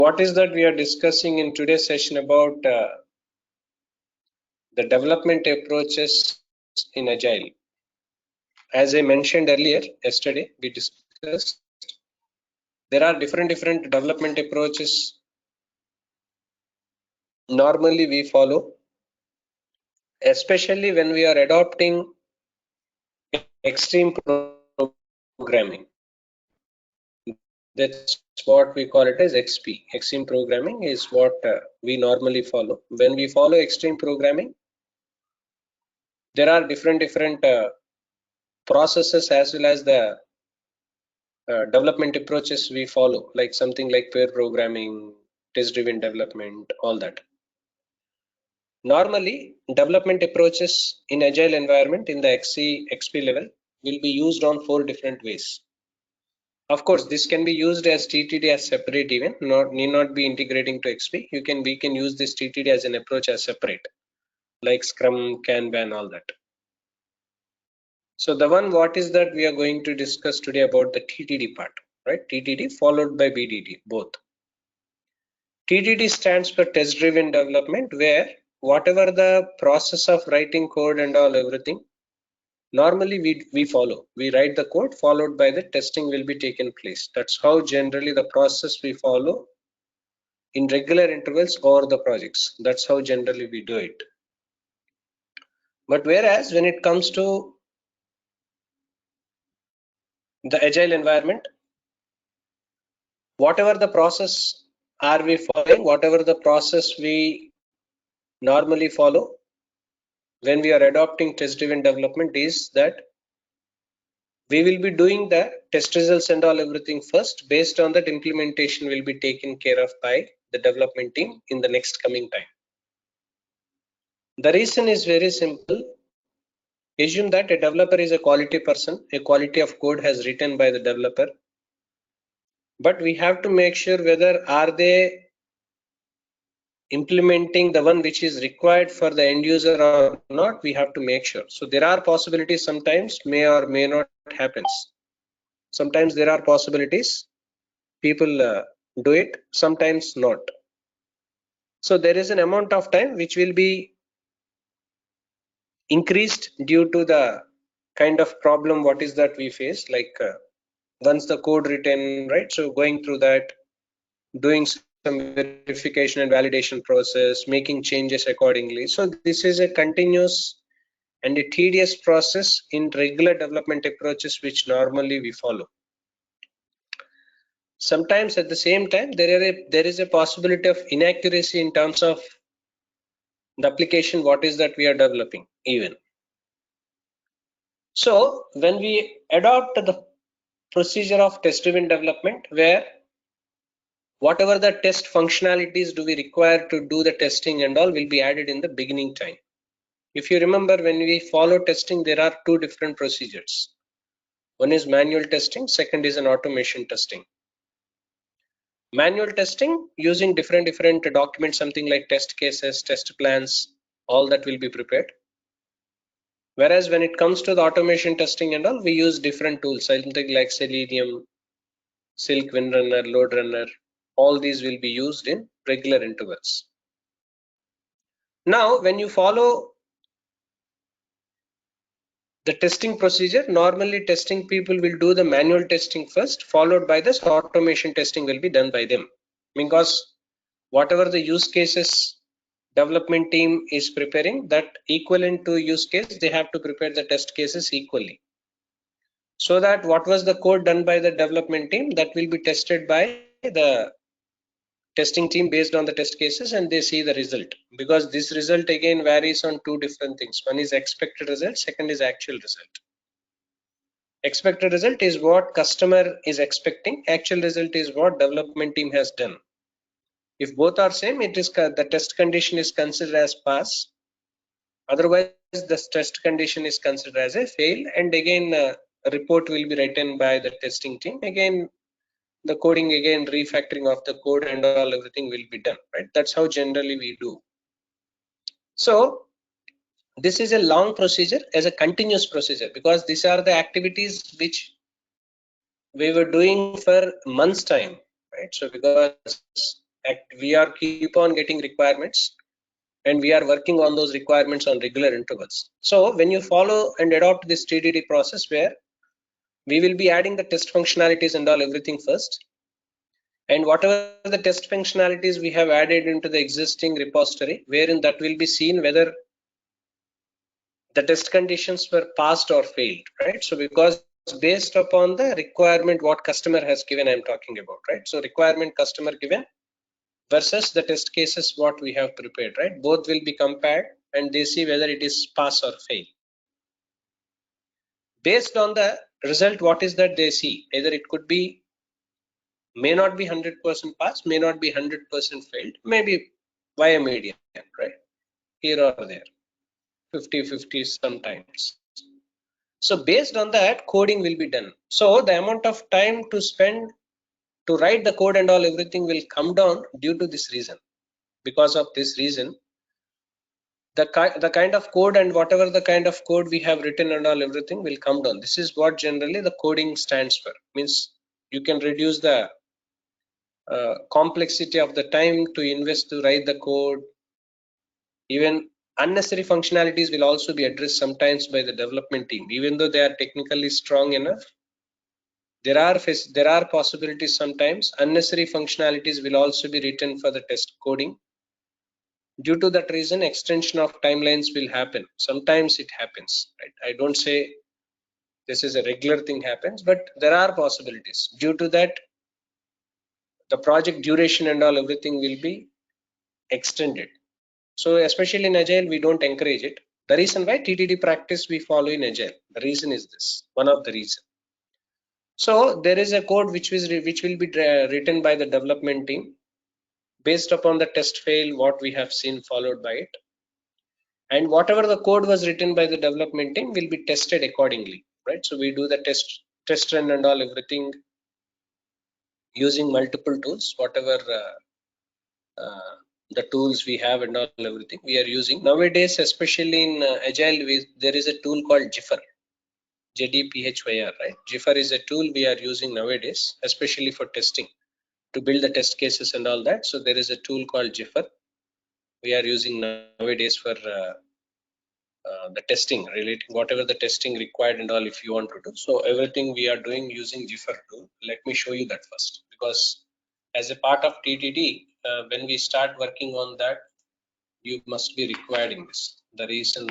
what is that we are discussing in today's session about the development approaches in Agile. As I mentioned earlier, yesterday we discussed there are different development approaches normally we follow, especially when we are adopting extreme programming. That's what we call it as XP. Extreme programming is what we normally follow. When we follow extreme programming, there are different processes as well as the development approaches we follow, like something like pair programming, test-driven development, all that. Normally, development approaches in Agile environment in the XP level will be used on 4 different ways. Of course, this can be used as TTD as separate even, need not be integrating to XP. We can use this TTD as an approach as separate, like Scrum, Kanban, all that. So the one what is that we are going to discuss today about the TTD part, right? TTD followed by BDD, both. TDD stands for test driven development, where whatever the process of writing code and all everything, normally we follow. We write the code followed by the testing will be taken place. That's how generally the process we follow in regular intervals or the projects. That's how generally we do it. But whereas when it comes to the Agile environment, whatever the process are we following, whatever the process we normally follow when we are adopting test-driven development is that we will be doing the test results and all everything first. Based on that, implementation will be taken care of by the development team in the next coming time. The reason is very simple. Assume that a developer is a quality person, a quality of code has written by the developer, but we have to make sure whether are they implementing the one which is required for the end user or not. We have to make sure. So there are possibilities, sometimes may or may not happens. Sometimes there are possibilities people do it, sometimes not. So there is an amount of time which will be increased due to the kind of problem what is that we face, like once the code written, right? So going through that, doing some verification and validation process, making changes accordingly. So this is a continuous and a tedious process in regular development approaches which normally we follow. Sometimes at the same time there is a possibility of inaccuracy in terms of the application what is that we are developing even. So when we adopt the procedure of test-driven development, where whatever the test functionalities do we require to do the testing and all will be added in the beginning time. If you remember, when we follow testing, there are 2 different procedures. One is manual testing, second is an automation testing. Manual testing using different documents, something like test cases, test plans, all that will be prepared. Whereas when it comes to the automation testing and all, we use different tools, something like Selenium, Silk, WinRunner, LoadRunner. All these will be used in regular intervals. Now, when you follow the testing procedure, normally testing people will do the manual testing first, followed by this automation testing will be done by them. Because whatever the use cases development team is preparing, that equivalent to use case, they have to prepare the test cases equally. So that what was the code done by the development team, that will be tested by the testing team based on the test cases, and they see the result. Because this result again varies on 2 different things. One is expected result, second is actual result. Expected result is what customer is expecting, actual result is what development team has done. If both are same, it is the test condition is considered as pass. Otherwise, the test condition is considered as a fail, and again a report will be written by the testing team. Again, the coding, again refactoring of the code and all everything will be done, right? That's how generally we do. So this is a long procedure as a continuous procedure, because these are the activities which we were doing for months time, right? So because we are keep on getting requirements, and we are working on those requirements on regular intervals. So when you follow and adopt this TDD process, where we will be adding the test functionalities and all everything first, and whatever the test functionalities we have added into the existing repository, wherein that will be seen whether the test conditions were passed or failed, right? So because based upon the requirement what customer has given, I'm talking about, right? So requirement customer given versus the test cases what we have prepared, right? Both will be compared and they see whether it is pass or fail. Based on the result, what is that they see? Either it could be, may not be 100% pass, may not be 100% failed, maybe via median, right? Here or there, 50-50 sometimes. So based on that, coding will be done. So the amount of time to spend to write the code and all everything will come down due to this reason. Because of this reason, the kind of code and whatever the kind of code we have written and all everything will come down. This is what generally the coding stands for. Means you can reduce the complexity of the time to invest to write the code. Even unnecessary functionalities will also be addressed sometimes by the development team, even though they are technically strong enough. There are possibilities sometimes unnecessary functionalities will also be written for the test coding. Due to that reason, extension of timelines will happen. Sometimes it happens, right? I don't say this is a regular thing happens, but there are possibilities. Due to that, the project duration and all everything will be extended. So especially in Agile, we don't encourage it. The reason why TDD practice we follow in Agile, the reason is this, one of the reasons. So there is a code which will be written by the development team based upon the test fail, what we have seen followed by it. And whatever the code was written by the development team will be tested accordingly, right? So we do the test run and all everything using multiple tools, whatever the tools we have and all everything we are using nowadays, especially in Agile. There is a tool called Jiffer, JDPHYR, right? Jiffer is a tool we are using nowadays, especially for testing, to build the test cases and all that. So there is a tool called Jiffer we are using nowadays for the testing, relating whatever the testing required and all, if you want to do. So everything we are doing using Jiffer tool. Let me show you that first, because as a part of TDD, when we start working on that, you must be requiring this. The reason,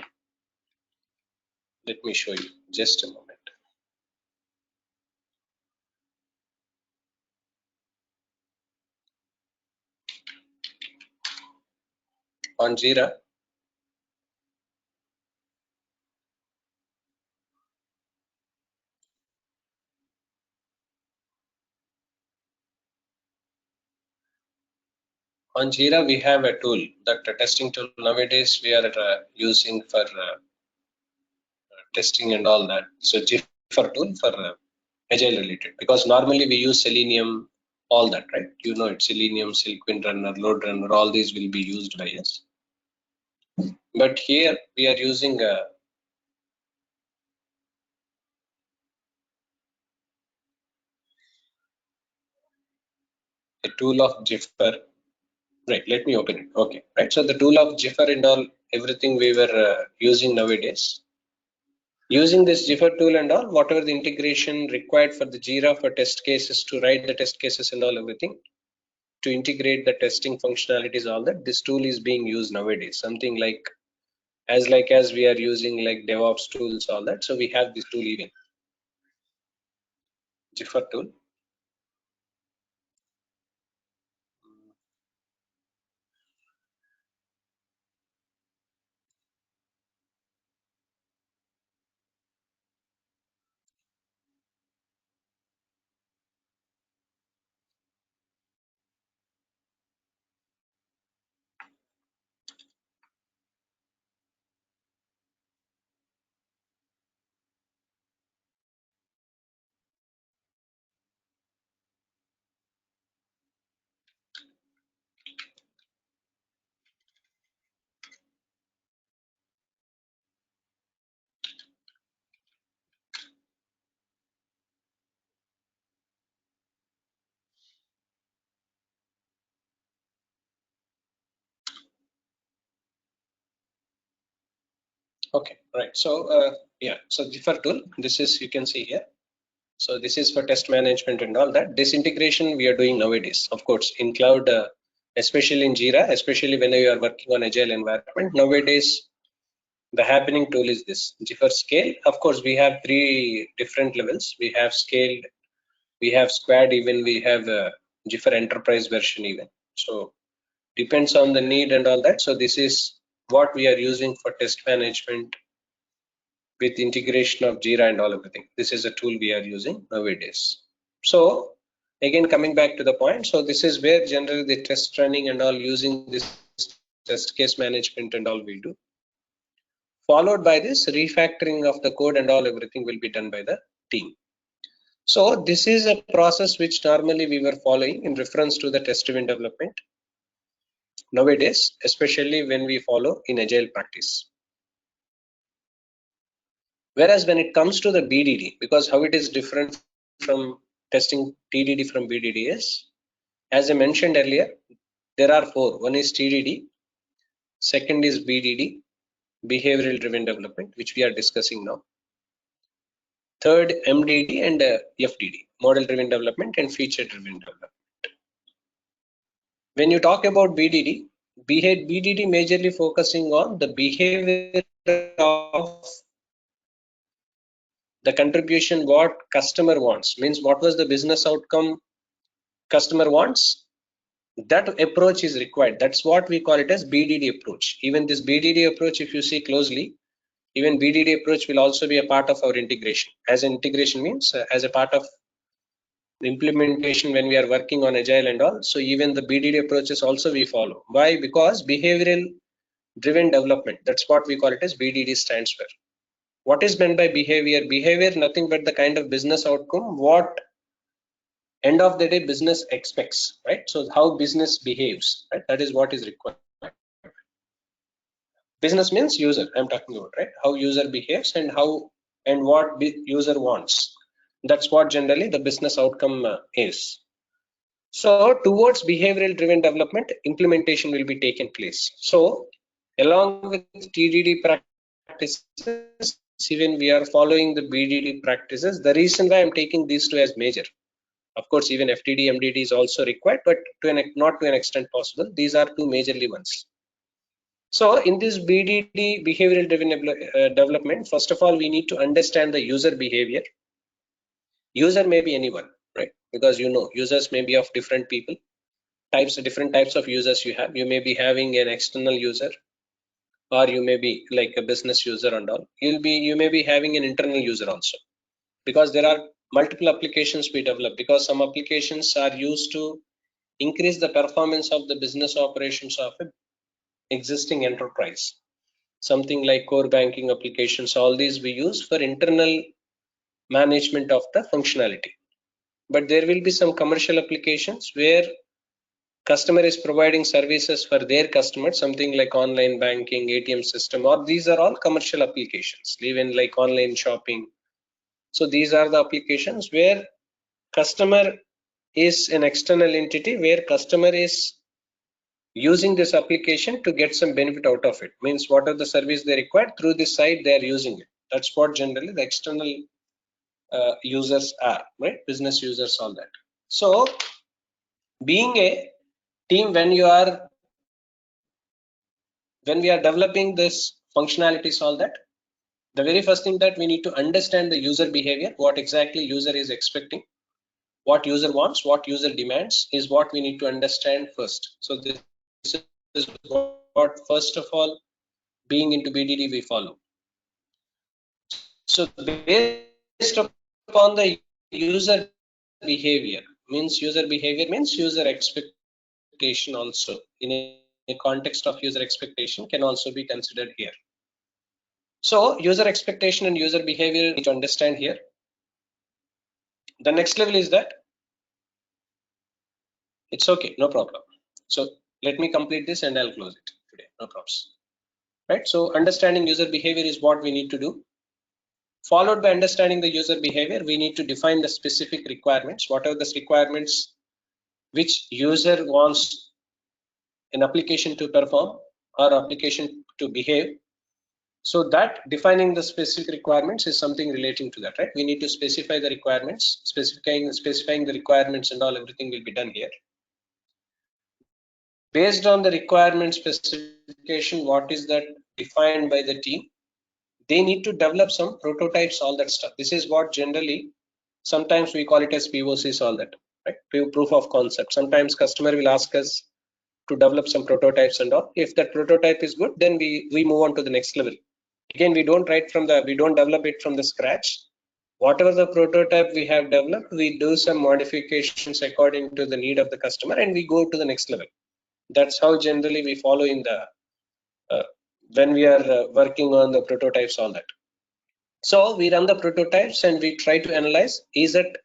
let me show you, just a moment. On Jira, we have a tool, that testing tool nowadays we are using for testing and all that. So Jiffer tool for Agile related, because normally we use Selenium, all that, right? You know it, Selenium, Silkwind Runner, Load Runner, all these will be used by us. But here we are using a tool of Jiffer. Right, let me open it. Okay, right. So the tool of Jiffer and all, everything we were using nowadays. Using this Jiffer tool and all, whatever the integration required for the Jira for test cases, to write the test cases and all everything, to integrate the testing functionalities, all that, this tool is being used nowadays. Something like as we are using like DevOps tools, all that. So we have this tool, even Jiffer tool. Okay, right. So yeah, so Jiffer tool, this is, you can see here. So this is for test management and all that. This integration we are doing nowadays, of course, in cloud, especially in Jira, especially when you are working on agile environment. Nowadays, the happening tool is this Jiffer scale. Of course, we have three different levels. We have scaled, we have squad, even we have Jiffer enterprise version even. So depends on the need and all that. So this is what we are using for test management with integration of Jira and all everything. This is a tool we are using nowadays. So again, coming back to the point, so this is where generally the test running and all using this test case management and all we do. Followed by this refactoring of the code and all everything will be done by the team. So this is a process which normally we were following in reference to the test driven development nowadays, especially when we follow in agile practice. Whereas when it comes to the BDD, because how it is different from testing TDD from BDD is, as I mentioned earlier, there are four. One is TDD, second is BDD, behavioral driven development, which we are discussing now. Third, MDD and FDD, model driven development and feature driven development. When you talk about BDD, BDD majorly focusing on the behavior of the contribution what customer wants, means what was the business outcome customer wants, that approach is required. That's what we call it as BDD approach. Even this BDD approach, if you see closely, even BDD approach will also be a part of our integration. As an integration means as a part of the implementation when we are working on agile and all. So even the BDD approaches also we follow. Why? Because behavioral driven development, that's what we call it as BDD stands for. What is meant by behavior? Behavior, nothing but the kind of business outcome what end of the day business expects, right? So how business behaves, right? That is what is required. Business means user, I'm talking about, right? How user behaves and how and what user wants. That's what generally the business outcome is. So towards behavioral driven development, implementation will be taken place. So along with TDD practices, even we are following the BDD practices. The reason why I'm taking these two as major, of course, even FTD, MDD is also required, but not to an extent possible. These are two majorly ones. So in this BDD, behavioral driven development, first of all, we need to understand the user behavior. User may be anyone, right? Because users may be of different people, different types of users you have. You may be having an external user, or you may be like a business user and all. You may be having an internal user also, because there are multiple applications we develop, because some applications are used to increase the performance of the business operations of an existing enterprise. Something like core banking applications, all these we use for internal management of the functionality. But there will be some commercial applications where customer is providing services for their customers, something like online banking, ATM system, or these are all commercial applications, even like online shopping. So these are the applications where customer is an external entity, where customer is using this application to get some benefit out of it. Means what are the service they require through this site, they are using it. That's what generally the external users are, right? Business users, all that. So being a team, when we are developing this functionalities, all that, the very first thing that we need to understand the user behavior, what exactly user is expecting, what user wants, what user demands is what we need to understand first. So this is what first of all, being into BDD, we follow. So based upon the user behavior, means user expectation also, in a context of user expectation, can also be considered here. So user expectation and user behavior need to understand here. The next level is that it's okay, no problem. So let me complete this and I'll close it today, no problems. Right? So understanding user behavior is what we need to do. Followed by understanding the user behavior, we need to define the specific requirements. What are the requirements which user wants an application to perform or application to behave? So that defining the specific requirements is something relating to that, right? We need to specify the requirements, specifying the requirements and all, everything will be done here. Based on the requirement specification, what is that defined by the team? They need to develop some prototypes, all that stuff. This is what generally, sometimes we call it as POCs, all that, right? Proof of concept. Sometimes customer will ask us to develop some prototypes and all. If that prototype is good, then we move on to the next level. Again, we don't develop it from the scratch. Whatever the prototype we have developed, we do some modifications according to the need of the customer, and we go to the next level. That's how generally we follow in the when we are working on the prototypes, all that. So we run the prototypes and we try to analyze, is it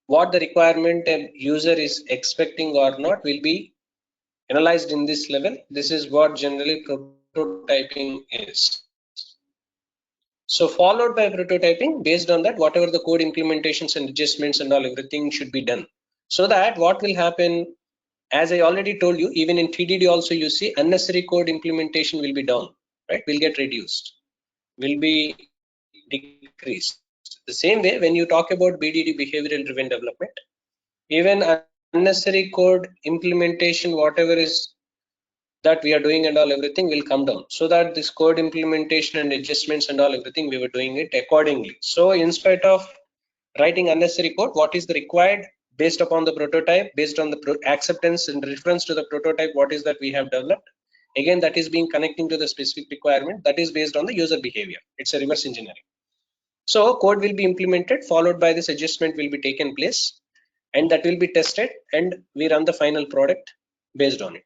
what the requirement a user is expecting or not will be analyzed in this level. This is what generally prototyping is. So followed by prototyping, based on that, whatever the code implementations and adjustments and all, everything should be done. So that what will happen, as I already told you, even in TDD also you see unnecessary code implementation will be down, right? Will get reduced, will be decreased. The same way when you talk about BDD, behavioral driven development, even unnecessary code implementation, whatever is that we are doing and all, everything will come down, so that this code implementation and adjustments and all, everything we were doing it accordingly. So in spite of writing unnecessary code, what is the required based upon the prototype, based on the acceptance and reference to the prototype, what is that we have developed, again that is being connecting to the specific requirement, that is based on the user behavior. It's a reverse engineering. So code will be implemented, followed by this adjustment will be taken place, and that will be tested, and we run the final product based on it.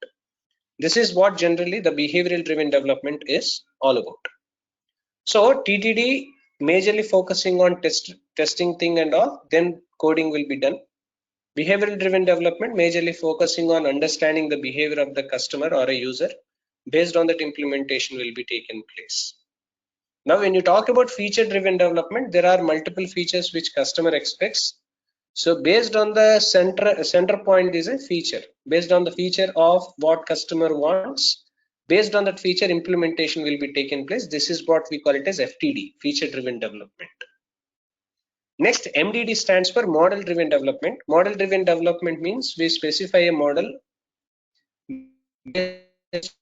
This is what generally the behavioral driven development is all about. So TTD majorly focusing on testing thing and all, then coding will be done. Behavioral driven development majorly focusing on understanding the behavior of the customer or a user. Based on that, implementation will be taken place. Now when you talk about feature driven development, there are multiple features which customer expects. So based on the center point is a feature, based on the feature of what customer wants, based on that feature implementation will be taken place. This is what we call it as FTD, feature driven development. Next, MDD stands for model driven development. Model driven development means we specify a model. Based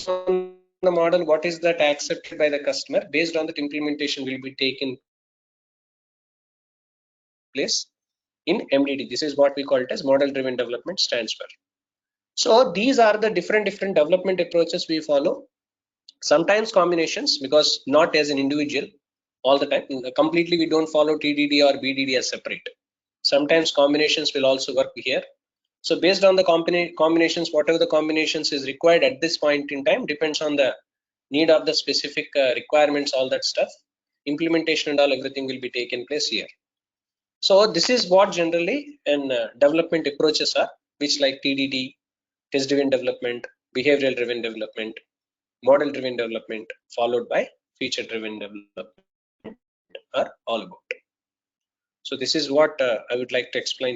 on the model, what is that accepted by the customer, based on that implementation will be taken place in MDD. This is what we call it as model driven development stands for. So these are the different development approaches we follow. Sometimes combinations, because not as an individual all the time. Completely we don't follow TDD or BDD as separate. Sometimes combinations will also work here. So based on the combinations, whatever the combinations is required at this point in time, depends on the need of the specific requirements, all that stuff. Implementation and all, everything will be taken place here. So this is what generally in development approaches are, which like TDD, test driven development, behavioral driven development, model driven development, followed by feature driven development are all about. So this is what I would like to explain